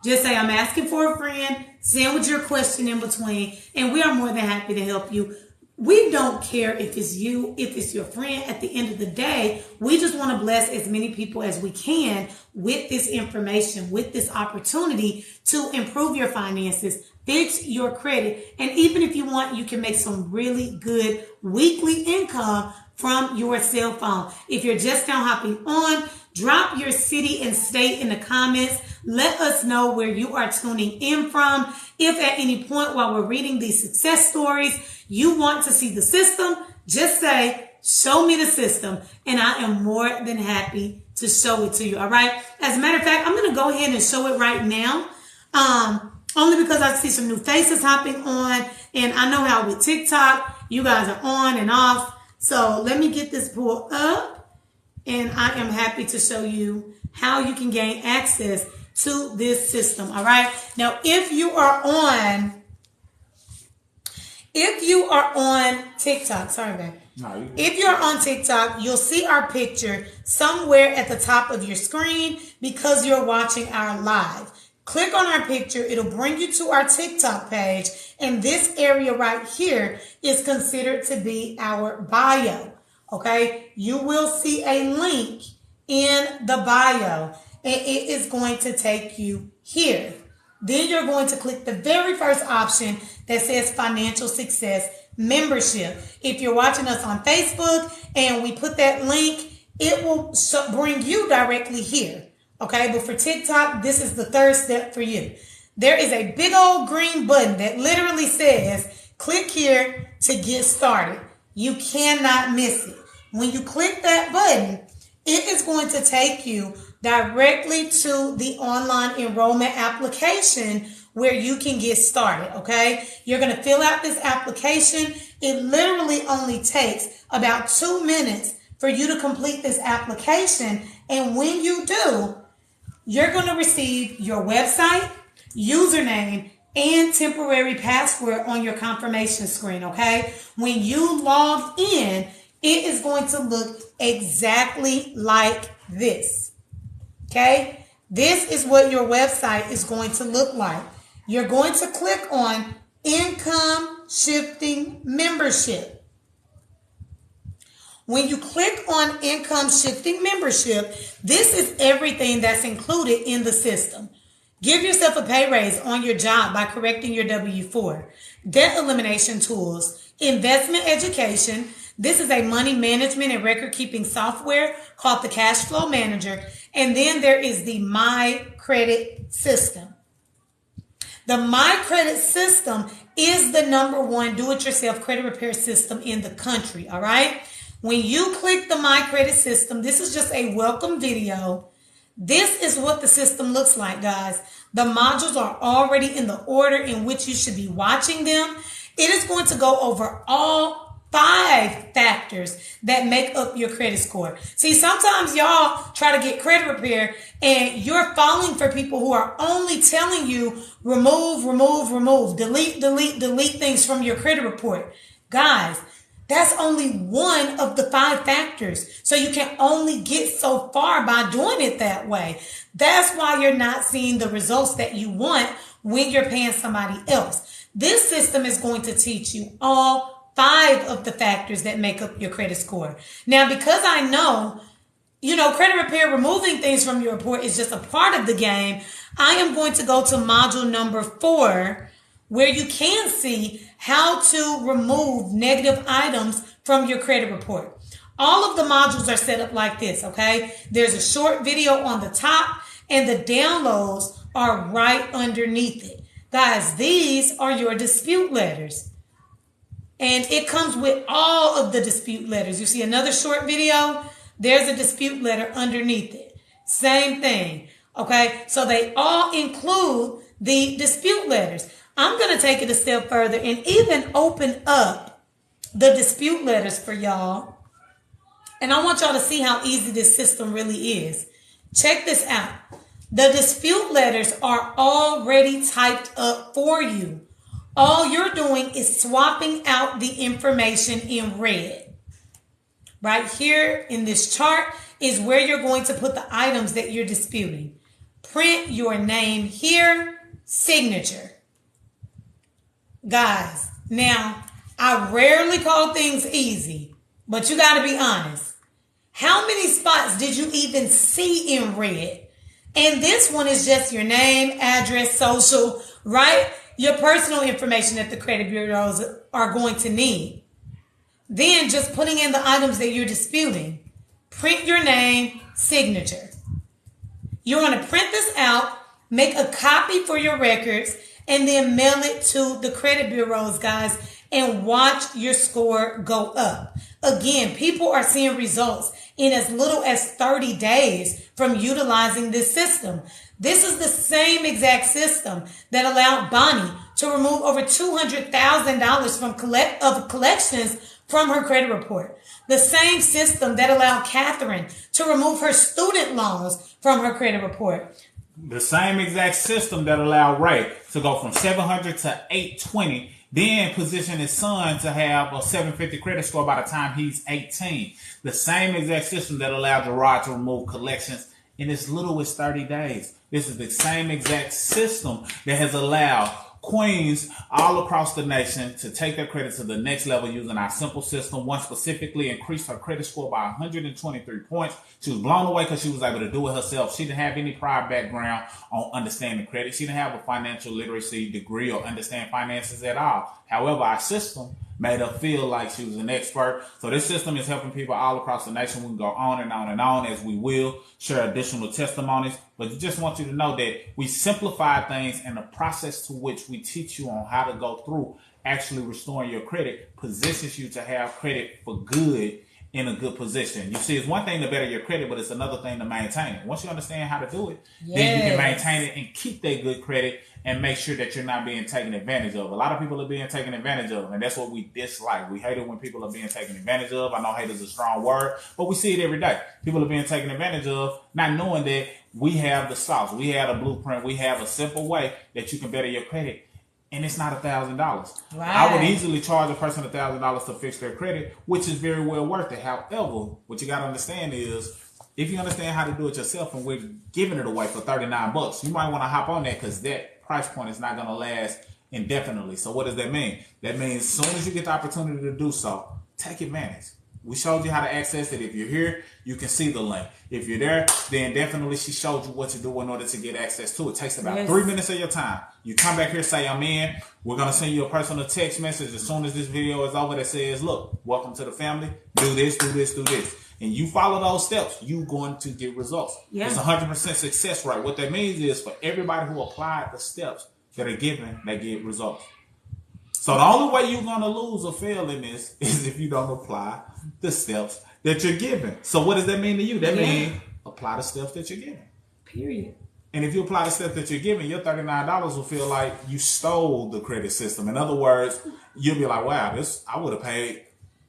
Just say, I'm asking for a friend, sandwich your question in between, and we are more than happy to help you. We don't care if it's you, if it's your friend. At the end of the day, we just want to bless as many people as we can with this information, with this opportunity to improve your finances, fix your credit. And even if you want, you can make some really good weekly income from your cell phone. If you're just now hopping on, drop your city and state in the comments. Let us know where you are tuning in from. If at any point while we're reading these success stories, you want to see the system, just say, show me the system, and I am more than happy to show it to you. All right. As a matter of fact, I'm going to go ahead and show it right now. Only because I see some new faces hopping on, and I know how with TikTok, you guys are on and off. So let me get this pulled up, and I am happy to show you how you can gain access to this system. All right. Now, if you are on TikTok, sorry, man. No, if you're on TikTok, you'll see our picture somewhere at the top of your screen because you're watching our live. Click on our picture. It'll bring you to our TikTok page. And this area right here is considered to be our bio. Okay. You will see a link in the bio, and it is going to take you here. Then you're going to click the very first option that says Financial Success Membership. If you're watching us on Facebook and we put that link, it will bring you directly here. Okay, but for TikTok, this is the third step for you. There is a big old green button that literally says, click here to get started. You cannot miss it. When you click that button, it is going to take you directly to the online enrollment application where you can get started, okay? You're going to fill out this application. It literally only takes about 2 minutes for you to complete this application. And when you do, you're going to receive your website, username, and temporary password on your confirmation screen, okay? When you log in, it is going to look exactly like this, okay? This is what your website is going to look like. You're going to click on Income Shifting Membership. When you click on Income Shifting Membership, this is everything that's included in the system. Give yourself a pay raise on your job by correcting your W-4. Debt elimination tools, investment education. This is a money management and record keeping software called the Cash Flow Manager. And then there is the My Credit System. The My Credit System is the #1 do-it-yourself credit repair system in the country, all right? When you click the My Credit System, this is just a welcome video This is what the system looks like, guys. The modules are already in the order in which you should be watching them. It is going to go over all 5 factors that make up your credit score. See, sometimes y'all try to get credit repair and you're falling for people who are only telling you remove, delete things from your credit report. Guys, that's only one of the 5 factors. So you can only get so far by doing it that way. That's why you're not seeing the results that you want when you're paying somebody else. This system is going to teach you all 5 of the factors that make up your credit score. Now, because I know, credit repair, removing things from your report is just a part of the game, I am going to go to module number 4, where you can see how to remove negative items from your credit report. All of the modules are set up like this, okay? There's a short video on the top and the downloads are right underneath it. Guys, these are your dispute letters. And it comes with all of the dispute letters. You see another short video? There's a dispute letter underneath it. Same thing, okay? So they all include the dispute letters. I'm going to take it a step further and even open up the dispute letters for y'all. And I want y'all to see how easy this system really is. Check this out. The dispute letters are already typed up for you. All you're doing is swapping out the information in red. Right here in this chart is where you're going to put the items that you're disputing. Print your name here, signature. Guys, now, I rarely call things easy, but you got to be honest. How many spots did you even see in red? And this one is just your name, address, social, right? Your personal information that the credit bureaus are going to need. Then just putting in the items that you're disputing. Print your name, signature. You want to print this out, make a copy for your records, and then mail it to the credit bureaus, guys, and watch your score go up. Again, people are seeing results in as little as 30 days from utilizing this system. This is the same exact system that allowed Bonnie to remove over $200,000 from collections from her credit report. The same system that allowed Catherine to remove her student loans from her credit report. The same exact system that allowed Ray to go from 700 to 820, then position his son to have a 750 credit score by the time he's 18. The same exact system that allowed Gerard to remove collections in as little as 30 days. This is the same exact system that has allowed queens all across the nation to take their credit to the next level using our simple system. One specifically increased her credit score by 123 points. She was blown away because she was able to do it herself. She didn't have any prior background on understanding credit. She didn't have a financial literacy degree or understand finances at all. However, our system made her feel like she was an expert. So this system is helping people all across the nation. We can go on and on and on as we will share additional testimonies. But I just want you to know that we simplify things, and the process to which we teach you on how to go through actually restoring your credit positions you to have credit for good in a good position. You see, it's one thing to better your credit, but it's another thing to maintain it. Once you understand how to do it, then you can maintain it and keep that good credit and make sure that you're not being taken advantage of. A lot of people are being taken advantage of, and that's what we dislike. We hate it when people are being taken advantage of. I know hate is a strong word, but we see it every day. People are being taken advantage of, not knowing that we have the sauce, we have a blueprint, we have a simple way that you can better your credit. And it's not $1,000. Right. I would easily charge a person $1,000 to fix their credit, which is very well worth it. However, what you got to understand is, if you understand how to do it yourself, and we're giving it away for $39, you might want to hop on that, because that price point is not going to last indefinitely. So what does that mean? That means as soon as you get the opportunity to do so, take advantage. We showed you how to access it. If you're here, you can see the link. If you're there, then definitely she showed you what to do in order to get access to it. It takes about 3 minutes of your time. You come back here, say, I'm in. We're going to send you a personal text message as soon as this video is over that says, look, welcome to the family. Do this, do this, do this. And you follow those steps, you're going to get results. Yeah. It's 100% success rate. What that means is, for everybody who applied the steps that are given, they get results. So the only way you're going to lose or fail in this is if you don't apply the steps that you're given. So what does that mean to you? That means apply the steps that you're given. Period. And if you apply the steps that you're giving, your $39 will feel like you stole the credit system. In other words, you'll be like, wow, I would have paid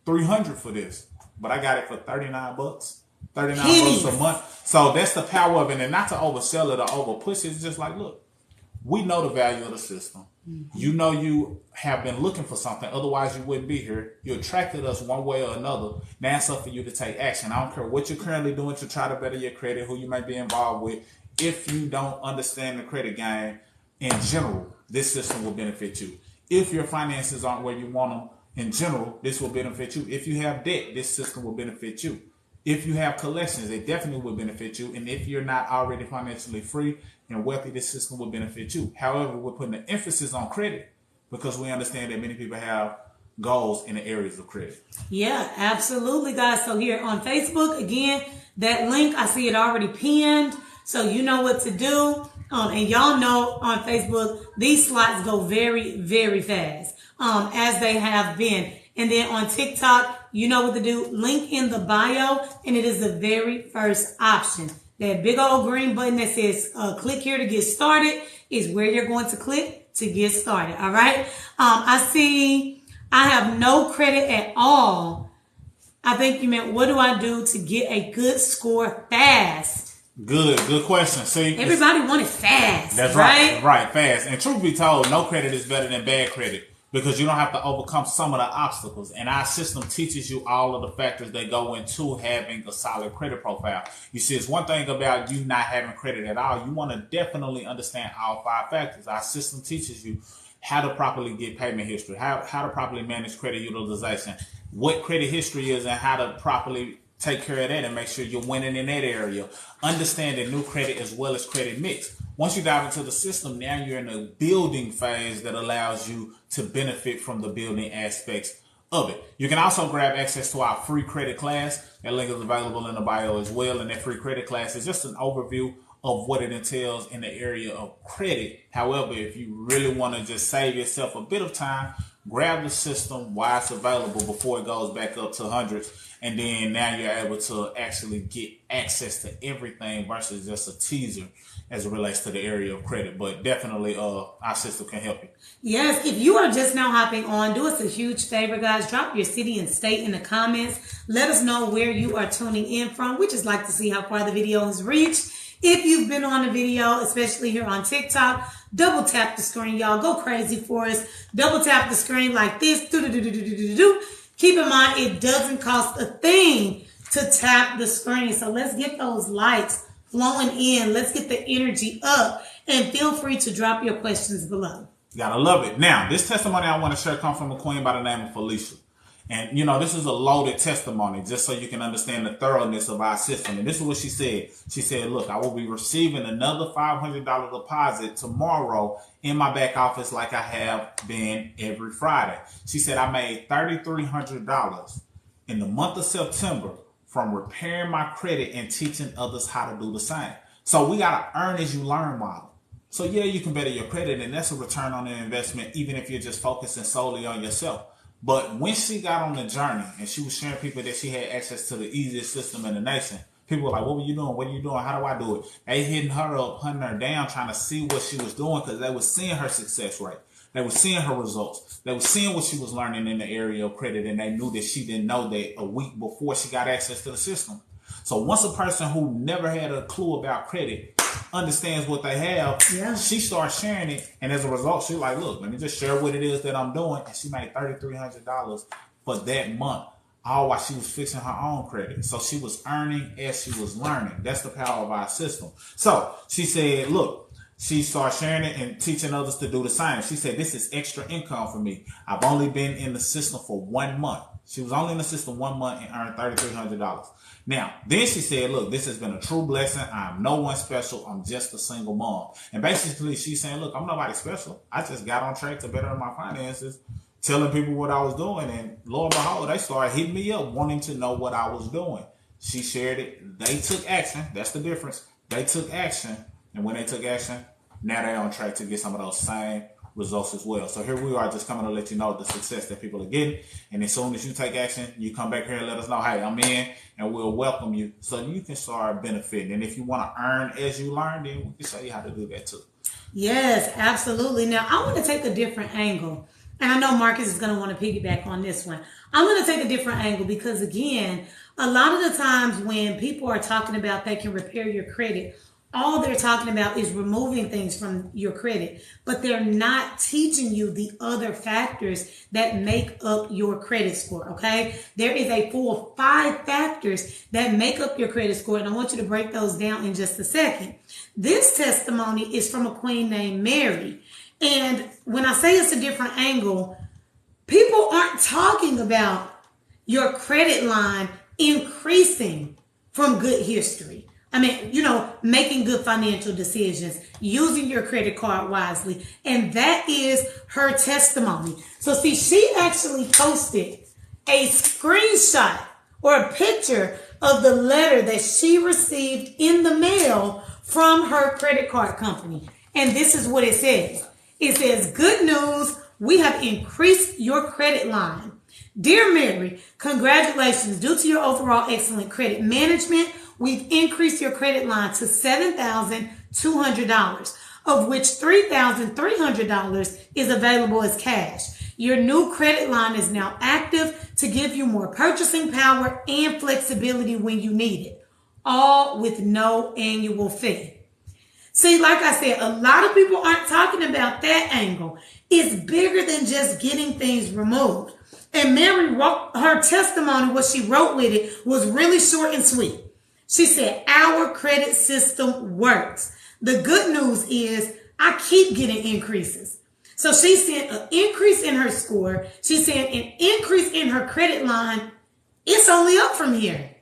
$300 for this, but I got it for $39. $39 a month. So that's the power of it. And not to oversell it or overpush it. It's just like, look, we know the value of the system. Mm-hmm. You know you have been looking for something. Otherwise, you wouldn't be here. You attracted us one way or another. Now it's up for you to take action. I don't care what you're currently doing to try to better your credit, who you may be involved with. If you don't understand the credit game in general, this system will benefit you. If your finances aren't where you want them in general, this will benefit you. If you have debt, this system will benefit you. If you have collections, it definitely will benefit you. And if you're not already financially free and wealthy, this system will benefit you. However, we're putting the emphasis on credit because we understand that many people have goals in the areas of credit. Yeah, absolutely, guys. So here on Facebook, again, that link, I see it already pinned. So you know what to do. And y'all know on Facebook, these slots go very, very fast, as they have been. And then on TikTok, you know what to do. Link in the bio, and it is the very first option. That big old green button that says click here to get started is where you're going to click to get started. All right. I see I have no credit at all. I think you meant, what do I do to get a good score fast? Good question. See, everybody wanted fast. That's right. Right, fast. And truth be told, no credit is better than bad credit because you don't have to overcome some of the obstacles. And our system teaches you all of the factors that go into having a solid credit profile. You see, it's one thing about you not having credit at all. You want to definitely understand all 5 factors. Our system teaches you how to properly get payment history, how to properly manage credit utilization, what credit history is, and how to properly take care of that and make sure you're winning in that area. Understanding new credit as well as credit mix. Once you dive into the system, now you're in a building phase that allows you to benefit from the building aspects of it. You can also grab access to our free credit class. That link is available in the bio as well. And that free credit class is just an overview of what it entails in the area of credit. However, if you really want to just save yourself a bit of time, grab the system while it's available before it goes back up to hundreds. And then now you're able to actually get access to everything versus just a teaser as it relates to the area of credit. But definitely our system can help you. Yes, if you are just now hopping on, do us a huge favor, guys. Drop your city and state in the comments. Let us know where you are tuning in from. We just like to see how far the video has reached. If you've been on a video, especially here on TikTok, double tap the screen, y'all. Go crazy for us. Double tap the screen like this. Keep in mind, it doesn't cost a thing to tap the screen. So let's get those lights flowing in. Let's get the energy up. And feel free to drop your questions below. Gotta love it. Now, this testimony I want to share comes from a queen by the name of Felicia. And, you know, this is a loaded testimony just so you can understand the thoroughness of our system. And this is what she said. She said, look, I will be receiving another $500 deposit tomorrow in my back office like I have been every Friday. She said, I made $3,300 in the month of September from repairing my credit and teaching others how to do the same. So we got to earn as you learn model. So, yeah, you can better your credit, and that's a return on the investment, even if you're just focusing solely on yourself. But when she got on the journey and she was sharing people that she had access to the easiest system in the nation, people were like, what were you doing? What are you doing? How do I do it? They hitting her up, hunting her down, trying to see what she was doing because they were seeing her success rate. They were seeing her results. They were seeing what she was learning in the area of credit, and they knew that she didn't know that a week before she got access to the system. So once a person who never had a clue about credit understands what they have, she starts sharing it, and as a result, she's like, look, let me just share what it is that I'm doing. And she made $3,300 for that month, all while she was fixing her own credit. So she was earning as she was learning. That's the power of our system. So she said, look, she started sharing it and teaching others to do the same. She said, this is extra income for me. I've only been in the system for 1 month. She was only in the system 1 month and earned $3,300. Now, then she said, look, this has been a true blessing. I'm no one special. I'm just a single mom. And basically she's saying, look, I'm nobody special. I just got on track to better my finances, telling people what I was doing. And lo and behold, they started hitting me up, wanting to know what I was doing. She shared it. They took action. That's the difference. They took action. And when they took action, now they're on track to get some of those same results as well. So here we are, just coming to let you know the success that people are getting. And as soon as you take action, you come back here and let us know, hey, I'm in, and we'll welcome you so you can start benefiting. And if you want to earn as you learn, then we can show you how to do that too. Yes, absolutely. Now, I want to take a different angle. And I know Marcus is going to want to piggyback on this one. I'm going to take a different angle because, again, a lot of the times when people are talking about they can repair your credit, all they're talking about is removing things from your credit, but they're not teaching you the other factors that make up your credit score, okay? There is a full 5 factors that make up your credit score, and I want you to break those down in just a second. This testimony is from a queen named Mary, and when I say it's a different angle, people aren't talking about your credit line increasing from good history. I mean, making good financial decisions, using your credit card wisely. And that is her testimony. So see, she actually posted a screenshot or a picture of the letter that she received in the mail from her credit card company. And this is what it says. It says, "Good news, we have increased your credit line. Dear Mary, congratulations. Due to your overall excellent credit management, we've increased your credit line to $7,200, of which $3,300 is available as cash. Your new credit line is now active to give you more purchasing power and flexibility when you need it, all with no annual fee." See, like I said, a lot of people aren't talking about that angle. It's bigger than just getting things removed. And Mary wrote her testimony, what she wrote with it was really short and sweet. She said, "Our credit system works. The good news is I keep getting increases." So she said an increase in her score. She said an increase in her credit line. It's only up from here.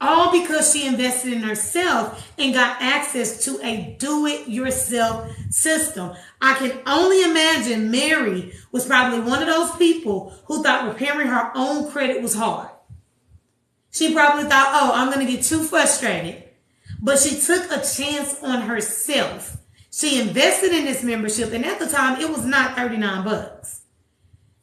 All because she invested in herself and got access to a do-it-yourself system. I can only imagine Mary was probably one of those people who thought repairing her own credit was hard. She probably thought, oh, I'm going to get too frustrated. But she took a chance on herself. She invested in this membership, and at the time, it was not $39.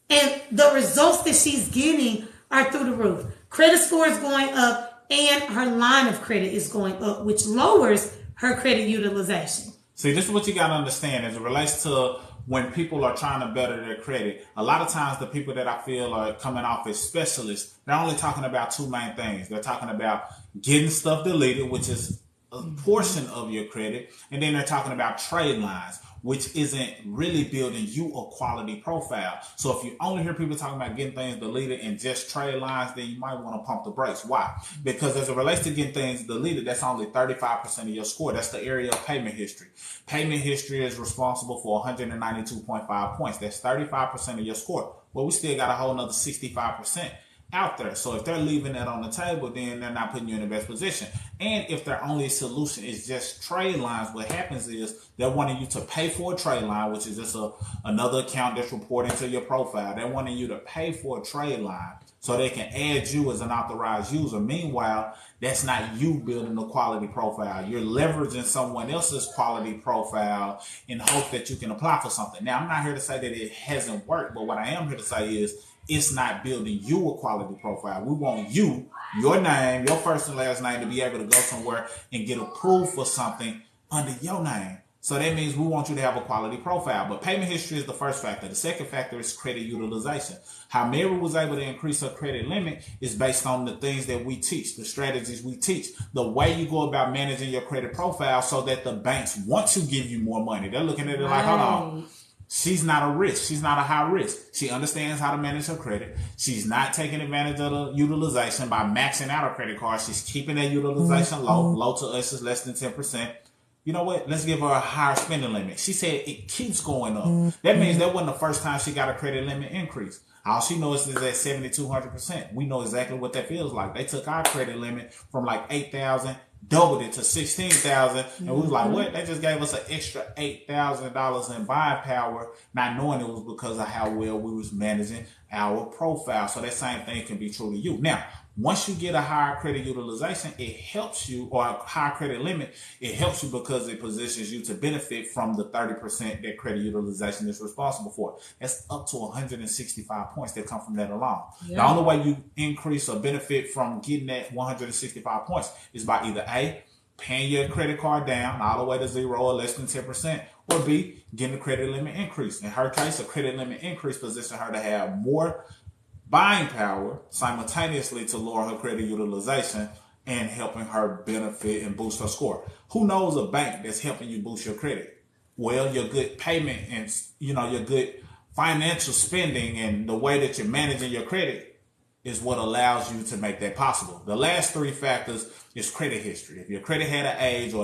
And the results that she's getting are through the roof. Credit score is going up, and her line of credit is going up, which lowers her credit utilization. See, this is what you got to understand as it relates to when people are trying to better their credit. A lot of times the people that I feel are coming off as specialists, they're only talking about 2 main things. They're talking about getting stuff deleted, which is a portion of your credit. And then they're talking about trade lines, which isn't really building you a quality profile. So if you only hear people talking about getting things deleted and just trade lines, then you might want to pump the brakes. Why? Because as it relates to getting things deleted, that's only 35% of your score. That's the area of payment history. Payment history is responsible for 192.5 points. That's 35% of your score. Well, we still got a whole nother 65% out there. So if they're leaving that on the table, then they're not putting you in the best position. And if their only solution is just trade lines, what happens is they're wanting you to pay for a trade line, which is just another account that's reporting to your profile. They're wanting you to pay for a trade line so they can add you as an authorized user. Meanwhile, that's not you building a quality profile. You're leveraging someone else's quality profile in hope that you can apply for something. Now, I'm not here to say that it hasn't worked, but what I am here to say is it's not building you a quality profile. We want you, your name, your first and last name, to be able to go somewhere and get approved for something under your name. So that means we want you to have a quality profile. But payment history is the first factor. The second factor is credit utilization. How Mary was able to increase her credit limit is based on the things that we teach, the strategies we teach, the way you go about managing your credit profile so that the banks want to give you more money. They're looking at it like, hold on. She's not a risk. She's not a high risk. She understands how to manage her credit. She's not taking advantage of the utilization by maxing out her credit card. She's keeping that utilization low. Low to us is less than 10%. You know what? Let's give her a higher spending limit. She said it keeps going up. That means that wasn't the first time she got a credit limit increase. All she knows is at 7,200%. We know exactly what that feels like. They took our credit limit from like 8,000, doubled it to 16,000, and we was like, what? They just gave us an extra $8,000 in buying power, not knowing it was because of how well we was managing our profile. So that same thing can be true to you. Now, Once you get a higher credit utilization, it helps you, or a higher credit limit, it helps you because it positions you to benefit from the 30% that credit utilization is responsible for. That's up to 165 points that come from that alone. Yeah. The only way you increase or benefit from getting that 165 points is by either A, paying your credit card down all the way to 0 or less than 10%, or B, getting the credit limit increase. In her case, a credit limit increase positions her to have more buying power simultaneously to lower her credit utilization and helping her benefit and boost her score. Who knows a bank that's helping you boost your credit? Well, your good payment and your good financial spending and the way that you're managing your credit is what allows you to make that possible. The last three factors is credit history. If your credit had an age or